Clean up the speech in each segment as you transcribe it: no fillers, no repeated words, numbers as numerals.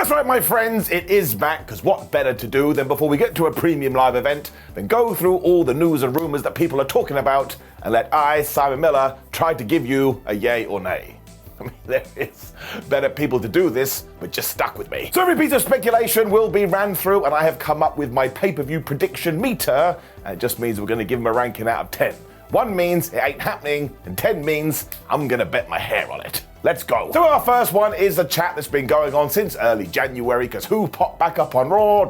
That's right, my friends, it is back, because what better to do than before we get to a premium live event than go through all the news and rumours that people are talking about and let I, Simon Miller, try to give you a yay or nay. I mean, there is better people to do this, but just stuck with me. So every piece of speculation will be ran through, and I have come up with my pay-per-view prediction meter, and it just means we're going to give them a ranking out of 10. 1 means it ain't happening, and 10 means I'm going to bet my hair on it. Let's go. So our first one is a chat that's been going on since early January, because who popped back up on Raw?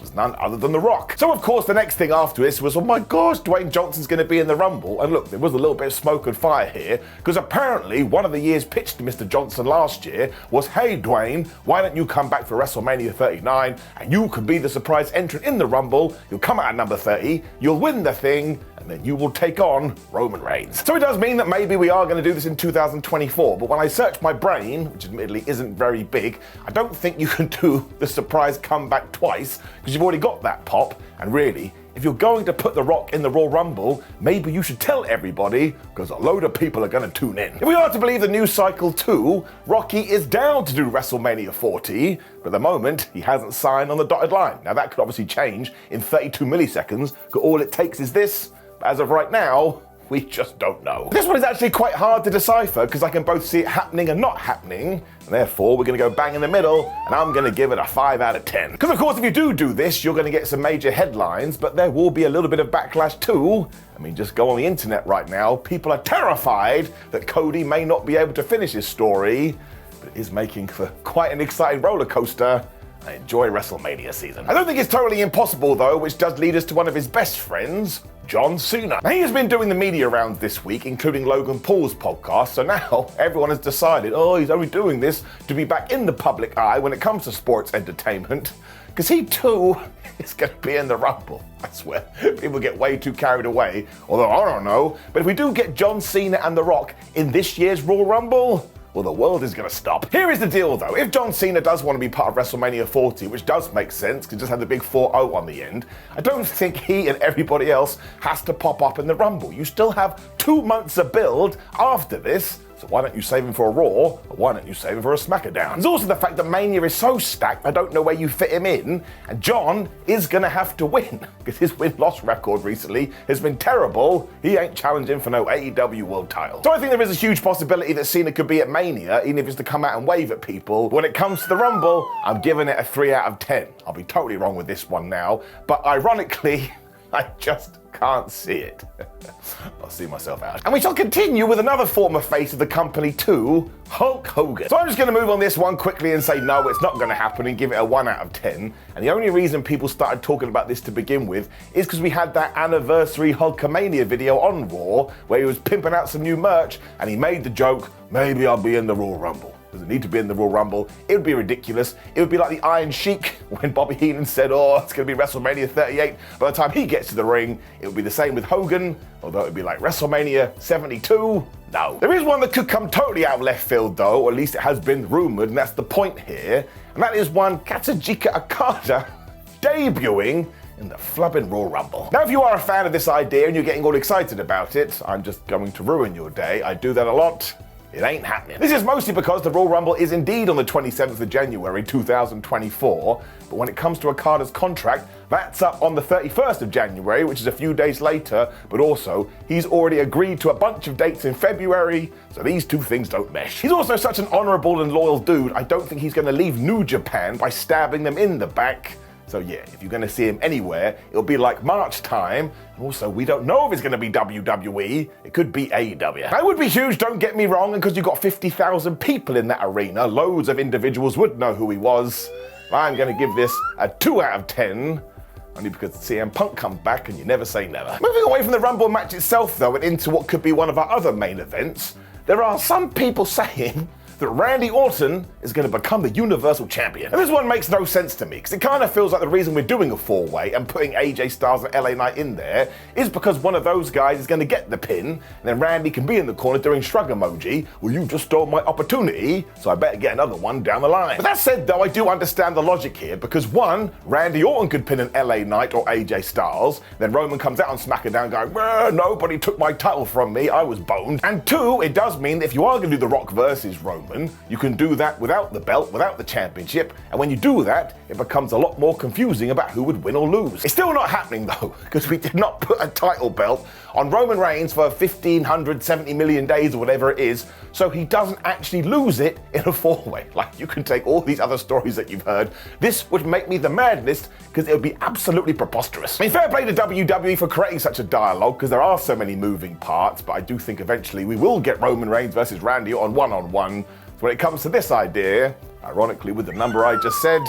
Was none other than The Rock. So of course the next thing after this was, oh my gosh, Dwayne Johnson's going to be in the Rumble. And look, there was a little bit of smoke and fire here, because apparently one of the years pitched to Mr. Johnson last year was, hey Dwayne, why don't you come back for WrestleMania 39 and you could be the surprise entrant in the Rumble, you'll come out at number 30, you'll win the thing, and then you will take on Roman Reigns. So it does mean that maybe we are going to do this in 2024, but when I search my brain, which admittedly isn't very big, I don't think you can do the surprise comeback twice, because you've already got that pop, and really, if you're going to put The Rock in the Royal Rumble, maybe you should tell everybody, because a load of people are going to tune in. If we are to believe the news cycle too, Rocky is down to do WrestleMania 40, but at the moment, he hasn't signed on the dotted line. Now that could obviously change in 32 milliseconds, because all it takes is this, but as of right now, we just don't know. This one is actually quite hard to decipher, because I can both see it happening and not happening, and therefore we're going to go bang in the middle, and I'm going to give it a 5 out of 10. Because of course if you do this, you're going to get some major headlines, but there will be a little bit of backlash too. I mean, just go on the internet right now, people are terrified that Cody may not be able to finish his story, but it is making for quite an exciting roller coaster. I enjoy WrestleMania season. I don't think it's totally impossible though, which does lead us to one of his best friends, John Cena. Now, he has been doing the media rounds this week, including Logan Paul's podcast, so now everyone has decided, oh, he's only doing this to be back in the public eye when it comes to sports entertainment, because he too is going to be in the Rumble. I swear, people get way too carried away, although I don't know, but if we do get John Cena and The Rock in this year's Royal Rumble, well, the world is going to stop. Here is the deal though, if John Cena does want to be part of WrestleMania 40, which does make sense because it just had the big 4-0 on the end, I don't think he and everybody else has to pop up in the Rumble. You still have 2 months of build after this, so why don't you save him for a Raw, or why don't you save him for a SmackDown? There's also the fact that Mania is so stacked, I don't know where you fit him in, and John is going to have to win, because his win-loss record recently has been terrible. He ain't challenging for no AEW World title. So I think there is a huge possibility that Cena could be at Mania, even if it's to come out and wave at people. When it comes to the Rumble, I'm giving it a 3 out of 10. I'll be totally wrong with this one now, but ironically, I just can't see it. I'll see myself out. And we shall continue with another former face of the company too, Hulk Hogan. So I'm just going to move on this one quickly and say no, it's not going to happen, and give it a 1 out of 10. And the only reason people started talking about this to begin with is because we had that anniversary Hulkamania video on Raw where he was pimping out some new merch and he made the joke, maybe I'll be in the Royal Rumble. Does it need to be in the Royal Rumble? It would be ridiculous. It would be like the Iron Sheik when Bobby Heenan said, oh, it's going to be WrestleMania 38. By the time he gets to the ring, it would be the same with Hogan, although it would be like WrestleMania 72. No. There is one that could come totally out of left field though, or at least it has been rumoured, and that's the point here. And that is one Kazuchika Okada debuting in the flubbing Royal Rumble. Now, if you are a fan of this idea and you're getting all excited about it, I'm just going to ruin your day. I do that a lot. It ain't happening. This is mostly because the Royal Rumble is indeed on the 27th of January 2024, but when it comes to Okada's contract, that's up on the 31st of January, which is a few days later, but also, he's already agreed to a bunch of dates in February, so these two things don't mesh. He's also such an honourable and loyal dude, I don't think he's going to leave New Japan by stabbing them in the back. So yeah, if you're going to see him anywhere, it'll be like March time. And also, we don't know if it's going to be WWE. It could be AEW. That would be huge, don't get me wrong, and because you've got 50,000 people in that arena, loads of individuals would know who he was. I'm going to give this a 2 out of 10. Only because CM Punk comes back and you never say never. Moving away from the Rumble match itself though, and into what could be one of our other main events, there are some people saying that Randy Orton is going to become the Universal Champion. And this one makes no sense to me, because it kind of feels like the reason we're doing a 4-way and putting AJ Styles and LA Knight in there is because one of those guys is going to get the pin, and then Randy can be in the corner doing shrug emoji, well, you just stole my opportunity, so I better get another one down the line. But that said though, I do understand the logic here, because one, Randy Orton could pin an LA Knight or AJ Styles, then Roman comes out on SmackDown going, nobody took my title from me, I was boned. And two, it does mean that if you are going to do The Rock versus Roman, Roman, you can do that without the belt, without the championship, and when you do that, it becomes a lot more confusing about who would win or lose. It's still not happening though, because we did not put a title belt on Roman Reigns for 1,570 million days or whatever it is, so he doesn't actually lose it in a four-way. Like, you can take all these other stories that you've heard. This would make me the madness, because it would be absolutely preposterous. I mean, fair play to WWE for creating such a dialogue, because there are so many moving parts, but I do think eventually we will get Roman Reigns versus Randy on one-on-one. So when it comes to this idea, ironically with the number I just said,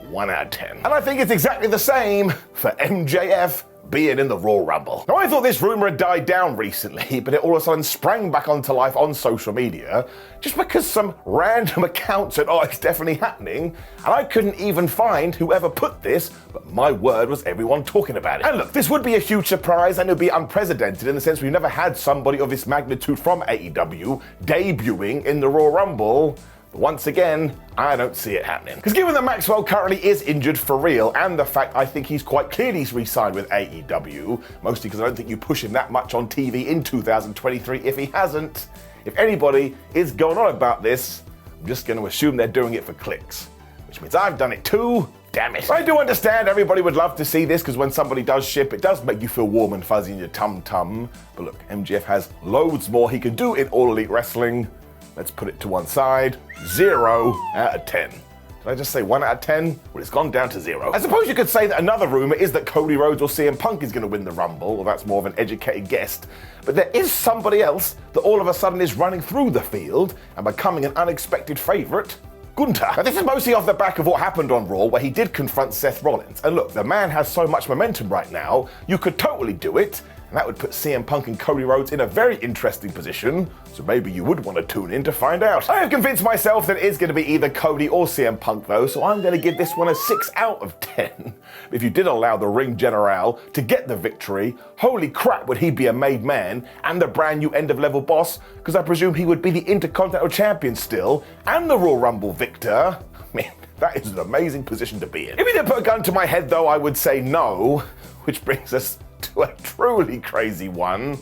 1 out of 10. And I think it's exactly the same for MJF being in the Royal Rumble. Now, I thought this rumor had died down recently, but it all of a sudden sprang back onto life on social media just because some random account said, oh, it's definitely happening, and I couldn't even find whoever put this, but my word, was everyone talking about it. And look, this would be a huge surprise, and it would be unprecedented in the sense we've never had somebody of this magnitude from AEW debuting in the Royal Rumble. Once again, I don't see it happening. Because given that Maxwell currently is injured for real, and the fact I think he's quite clearly re-signed with AEW, mostly because I don't think you push him that much on TV in 2023 if he hasn't, if anybody is going on about this, I'm just going to assume they're doing it for clicks. Which means I've done it too, damn it. I do understand everybody would love to see this, because when somebody does ship, it does make you feel warm and fuzzy in your tum-tum. But look, MJF has loads more he can do in All Elite Wrestling. Let's put it to one side. 0 out of 10. Did I just say 1 out of 10? Well, it's gone down to 0. I suppose you could say that another rumor is that Cody Rhodes or CM Punk is going to win the Rumble, or that's more of an educated guess. But there is somebody else that all of a sudden is running through the field and becoming an unexpected favorite. Gunther. Now, this is mostly off the back of what happened on Raw, where he did confront Seth Rollins. And look, the man has so much momentum right now, you could totally do it. And that would put CM Punk and Cody Rhodes in a very interesting position, so maybe you would want to tune in to find out. I have convinced myself that it is going to be either Cody or CM Punk though, so I'm going to give this one a 6 out of 10. If you did allow the Ring General to get the victory, holy crap would he be a made man and the brand new end-of-level boss, because I presume he would be the Intercontinental Champion still, and the Royal Rumble victor. Man, that is an amazing position to be in. If you did put a gun to my head though, I would say no, which brings us to a truly crazy one.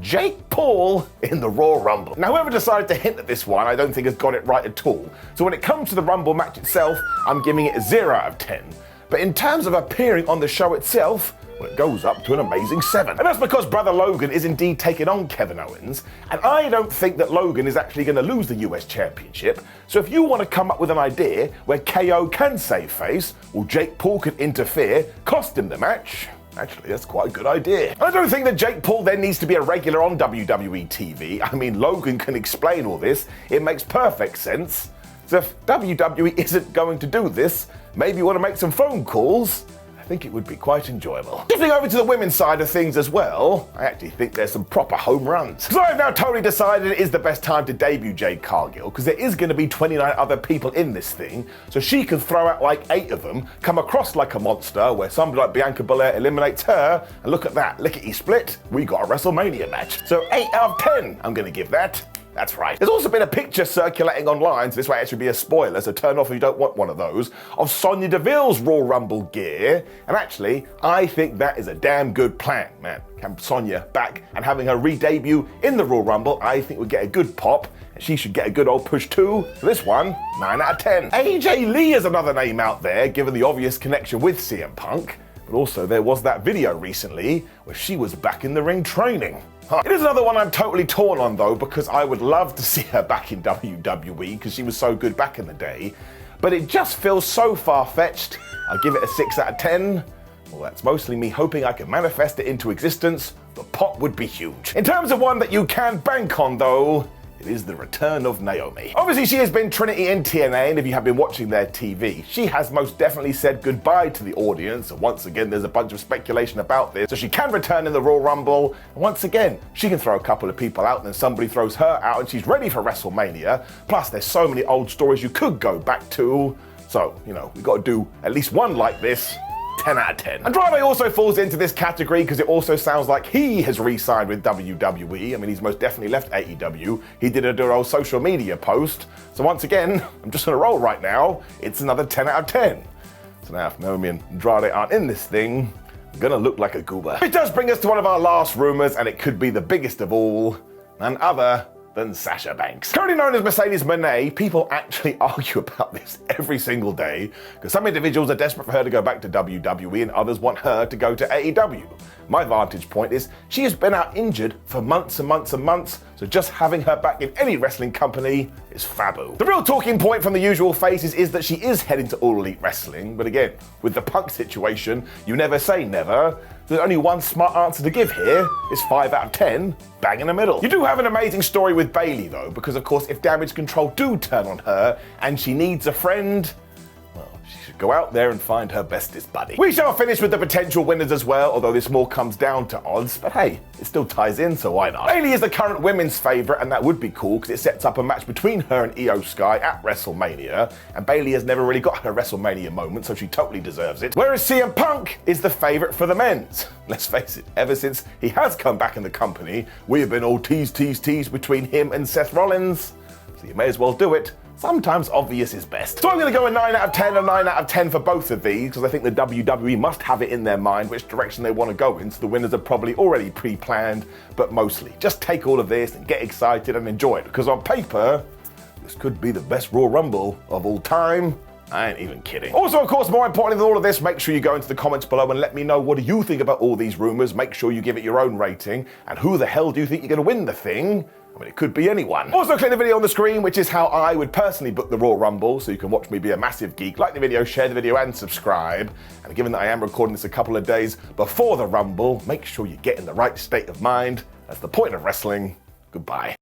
Jake Paul in the Royal Rumble. Now, whoever decided to hint at this one, I don't think has got it right at all. So when it comes to the Rumble match itself, I'm giving it a 0 out of 10. But in terms of appearing on the show itself, well, it goes up to an amazing 7. And that's because Brother Logan is indeed taking on Kevin Owens, and I don't think that Logan is actually going to lose the US Championship. So if you want to come up with an idea where KO can save face, or Jake Paul could interfere, cost him the match, actually, that's quite a good idea. I don't think that Jake Paul then needs to be a regular on WWE TV. I mean, Logan can explain all this. It makes perfect sense. So if WWE isn't going to do this, maybe you want to make some phone calls. I think it would be quite enjoyable. Shifting over to the women's side of things as well, I actually think there's some proper home runs. So I've now totally decided it is the best time to debut Jade Cargill, because there is going to be 29 other people in this thing, so she can throw out like 8 of them, come across like a monster, where somebody like Bianca Belair eliminates her, and look at that, lickety split, we got a WrestleMania match. So 8 out of 10, I'm going to give that. That's right. There's also been a picture circulating online, so this might actually be a spoiler, so turn off if you don't want one of those, of Sonia Deville's Royal Rumble gear. And actually, I think that is a damn good plan, man. Have Sonia back and having her re-debut in the Royal Rumble, I think would get a good pop. And she should get a good old push too. For this one, 9 out of 10. AJ Lee is another name out there, given the obvious connection with CM Punk. But also there was that video recently where she was back in the ring training. It is another one I'm totally torn on though, because I would love to see her back in WWE because she was so good back in the day. But it just feels so far-fetched. I'll give it a 6 out of 10. Well, that's mostly me hoping I can manifest it into existence. The pop would be huge. In terms of one that you can bank on though, it is the return of Naomi. Obviously, she has been Trinity in TNA, and if you have been watching their TV, she has most definitely said goodbye to the audience. And once again, there's a bunch of speculation about this. So she can return in the Royal Rumble. And once again, she can throw a couple of people out, and then somebody throws her out, and she's ready for WrestleMania. Plus, there's so many old stories you could go back to. So, you know, we've got to do at least one like this. 10 out of 10. Andrade also falls into this category because it also sounds like he has re-signed with WWE. I mean, he's most definitely left AEW. He did a old social media post. So once again, I'm just on a roll right now. It's another 10 out of 10. So now if Naomi and Andrade aren't in this thing, I'm gonna look like a goober. It does bring us to one of our last rumors, and it could be the biggest of all. None other than Sasha Banks. Currently known as Mercedes Moné, people actually argue about this every single day because some individuals are desperate for her to go back to WWE and others want her to go to AEW. My vantage point is she has been out injured for months and months and months, so just having her back in any wrestling company is fabu. The real talking point from the usual faces is that she is heading to All Elite Wrestling, but again, with the Punk situation, you never say never. There's only one smart answer to give here. It's 5 out of 10, bang in the middle. You do have an amazing story with Bayley though, because of course if Damage Control do turn on her and she needs a friend, well, she should go out there and find her bestest buddy. We shall finish with the potential winners as well, although this more comes down to odds, but hey, it still ties in, so why not? Bayley is the current women's favourite, and that would be cool because it sets up a match between her and Io Sky at WrestleMania, and Bayley has never really got her WrestleMania moment, so she totally deserves it. Whereas CM Punk is the favourite for the men's. Let's face it, ever since he has come back in the company, we have been all teased between him and Seth Rollins, so you may as well do it. Sometimes obvious is best. So I'm going to go a 9 out of 10 and 9 out of 10 for both of these because I think the WWE must have it in their mind which direction they want to go in, so the winners are probably already pre-planned, but mostly just take all of this and get excited and enjoy it because on paper, this could be the best Royal Rumble of all time. I ain't even kidding. Also, of course, more importantly than all of this, make sure you go into the comments below and let me know what do you think about all these rumours. Make sure you give it your own rating. And who the hell do you think you're going to win the thing? I mean, it could be anyone. Also, click the video on the screen, which is how I would personally book the Royal Rumble, so you can watch me be a massive geek. Like the video, share the video, and subscribe. And given that I am recording this a couple of days before the Rumble, make sure you get in the right state of mind. That's the point of wrestling. Goodbye.